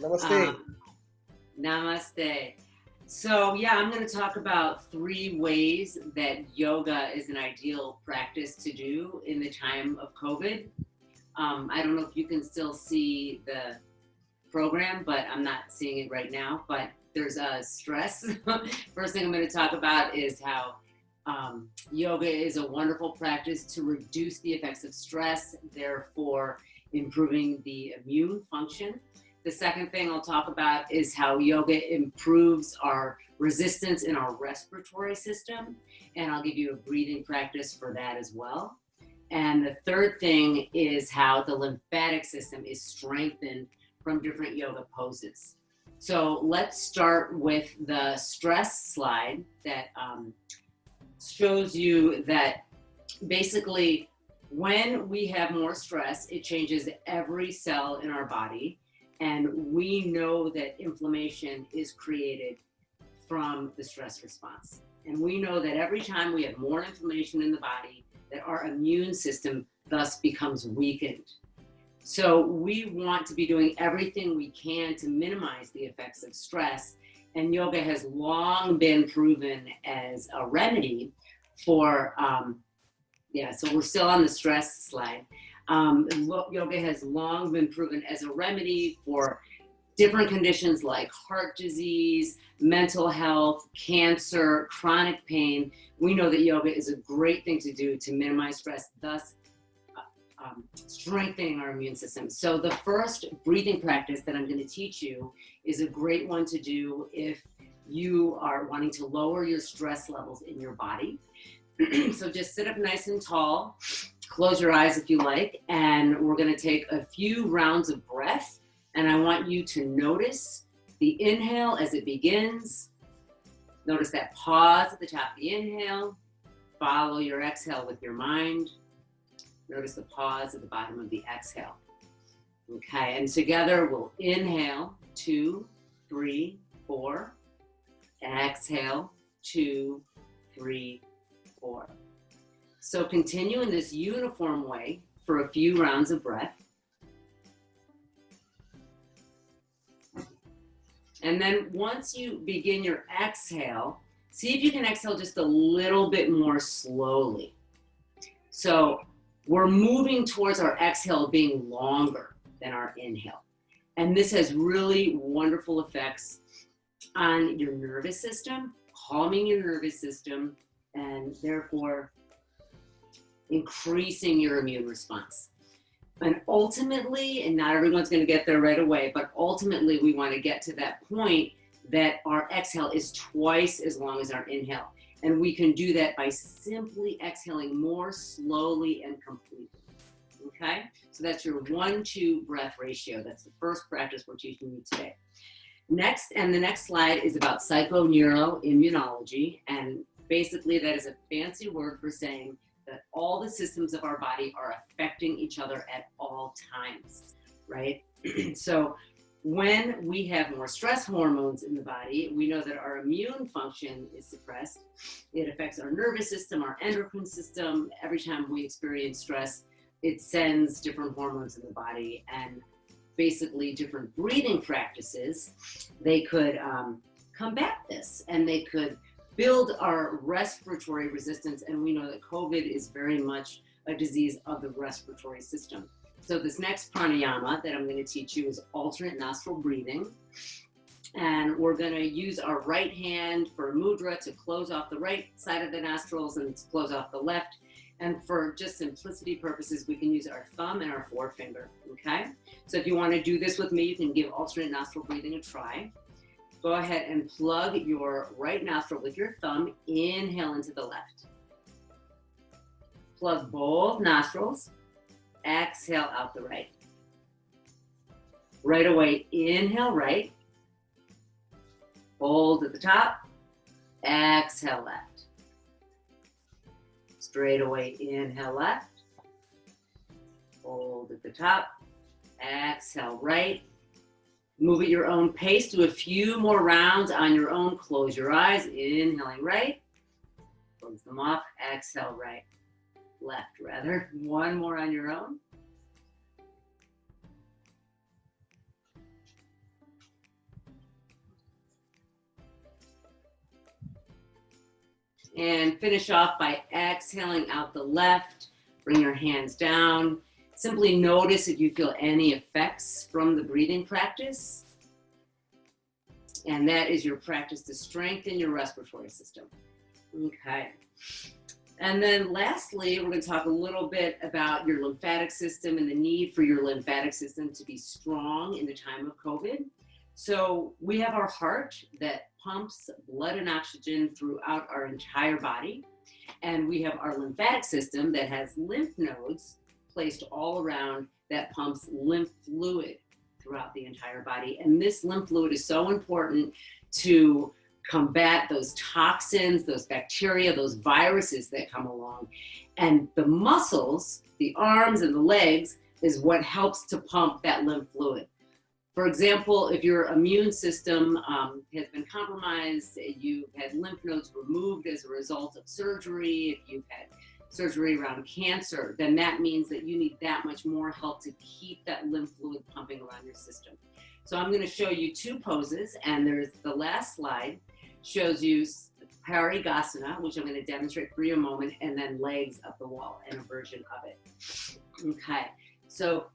Namaste. Namaste. So yeah, I'm going to talk about 3 ways that yoga is an ideal practice to do in the time of COVID. I don't know if you can still see the program, but I'm not seeing it right now, but there's stress. First thing I'm going to talk about is how yoga is a wonderful practice to reduce the effects of stress, therefore improving the immune function. The second thing I'll talk about is how yoga improves our resistance in our respiratory system, and I'll give you a breathing practice for that as well. And the third thing is how the lymphatic system is strengthened from different yoga poses. So let's start with the stress slide that shows you that basically when we have more stress, it changes every cell in our body. And we know that inflammation is created from the stress response. And we know that every time we have more inflammation in the body, that our immune system thus becomes weakened. So we want to be doing everything we can to minimize the effects of stress. And yoga has long been proven as a remedy for, so we're still on the stress slide. Yoga has long been proven as a remedy for different conditions like heart disease, mental health, cancer, chronic pain. We know that yoga is a great thing to do to minimize stress, thus strengthening our immune system. So the first breathing practice that I'm going to teach you is a great one to do if you are wanting to lower your stress levels in your body. So just sit up nice and tall, close your eyes if you like, and we're going to take a few rounds of breath. And I want you to notice the inhale as it begins. Notice that pause at the top of the inhale. Follow your exhale with your mind. Notice the pause at the bottom of the exhale. Okay, and together we'll inhale, 2, 3, 4. Exhale, 2, 3, 4. So continue in this uniform way for a few rounds of breath. And then once you begin your exhale, see if you can exhale just a little bit more slowly. So we're moving towards our exhale being longer than our inhale. And this has really wonderful effects on your nervous system, calming your nervous system, and therefore increasing your immune response. And ultimately, and not everyone's going to get there right away, but ultimately we want to get to that point that our exhale is twice as long as our inhale. And we can do that by simply exhaling more slowly and completely. Okay? So that's your 1-2 breath ratio. That's the first practice we're teaching you today. Next, and the next slide is about psychoneuroimmunology. And basically that is a fancy word for saying that all the systems of our body are affecting each other at all times, right? So when we have more stress hormones in the body, we know that our immune function is suppressed. It affects our nervous system, our endocrine system. Every time we experience stress, it sends different hormones in the body, and basically different breathing practices, they could combat this, and they could build our respiratory resistance. And we know that COVID is very much a disease of the respiratory system. So this next pranayama that I'm going to teach you is alternate nostril breathing. And we're going to use our right hand for mudra to close off the right side of the nostrils and to close off the left. And for just simplicity purposes, we can use our thumb and our forefinger, okay? So if you want to do this with me, you can give alternate nostril breathing a try. Go ahead and plug your right nostril with your thumb. Inhale into the left. Plug both nostrils. Exhale out the right. Right away, inhale right. Hold at the top. Exhale left. Straight away, inhale left. Hold at the top. Exhale right. Move at your own pace. Do a few more rounds on your own. Close your eyes. Inhaling right. Close them off. Exhale right. Left rather. One more on your own. And finish off by exhaling out the left. Bring your hands down. Simply notice if you feel any effects from the breathing practice. And that is your practice to strengthen your respiratory system. Okay. And then lastly, we're going to talk a little bit about your lymphatic system and the need for your lymphatic system to be strong in the time of COVID. So we have our heart that pumps blood and oxygen throughout our entire body. And we have our lymphatic system that has lymph nodes placed all around that pumps lymph fluid throughout the entire body. And this lymph fluid is so important to combat those toxins, those bacteria, those viruses that come along. And the muscles, the arms and the legs, is what helps to pump that lymph fluid. For example, if your immune system has been compromised, you've had lymph nodes removed as a result of surgery, if you've had surgery around cancer, then that means that you need that much more help to keep that lymph fluid pumping around your system. So I'm going to show you two poses, and there's the last slide shows you Pranayama, which I'm going to demonstrate for you in a moment, and then legs up the wall and a version of it. Okay, so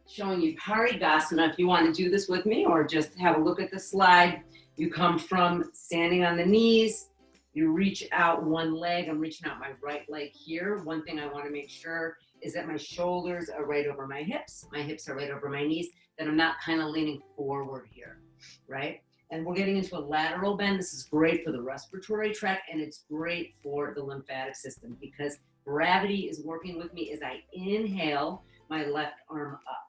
showing you Pranayama. If you want to do this with me or just have a look at the slide, you come from standing on the knees, you reach out one leg. I'm reaching out my right leg here. One thing I want to make sure is that my shoulders are right over my hips are right over my knees, that I'm not kind of leaning forward here, right? And we're getting into a lateral bend. This is great for the respiratory tract, and it's great for the lymphatic system because gravity is working with me as I inhale my left arm up.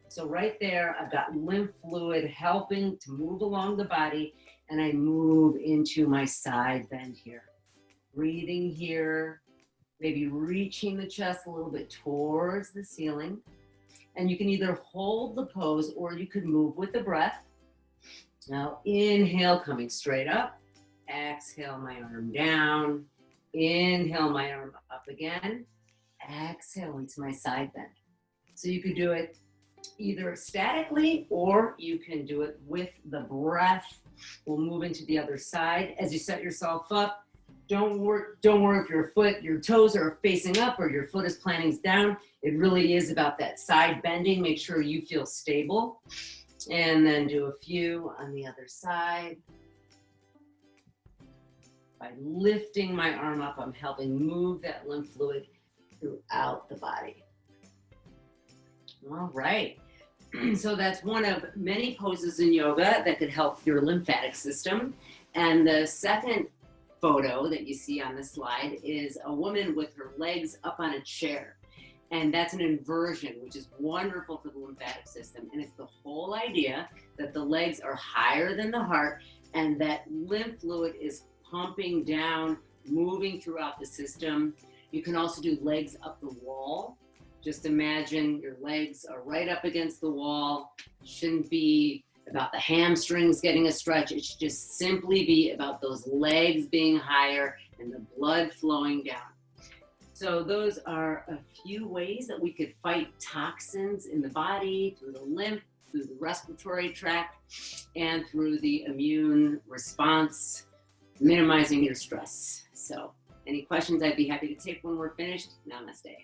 So right there, I've got lymph fluid helping to move along the body, and I move into my side bend here. Breathing here, maybe reaching the chest a little bit towards the ceiling. And you can either hold the pose or you could move with the breath. Now inhale, coming straight up. Exhale, my arm down. Inhale, my arm up again. Exhale into my side bend. So you could do it either statically or you can do it with the breath. We'll move into the other side. As you set yourself up, don't worry if your toes are facing up or your foot is planting down. It really is about that side bending. Make sure you feel stable. And then do a few on the other side. By lifting my arm up, I'm helping move that lymph fluid throughout the body. All right. So that's one of many poses in yoga that could help your lymphatic system. And the second photo that you see on the slide is a woman with her legs up on a chair. And that's an inversion, which is wonderful for the lymphatic system. And it's the whole idea that the legs are higher than the heart and that lymph fluid is pumping down, moving throughout the system. You can also do legs up the wall. Just imagine your legs are right up against the wall. It shouldn't be about the hamstrings getting a stretch. It should just simply be about those legs being higher and the blood flowing down. So those are a few ways that we could fight toxins in the body through the lymph, through the respiratory tract, and through the immune response, minimizing your stress. So any questions I'd be happy to take when we're finished. Namaste.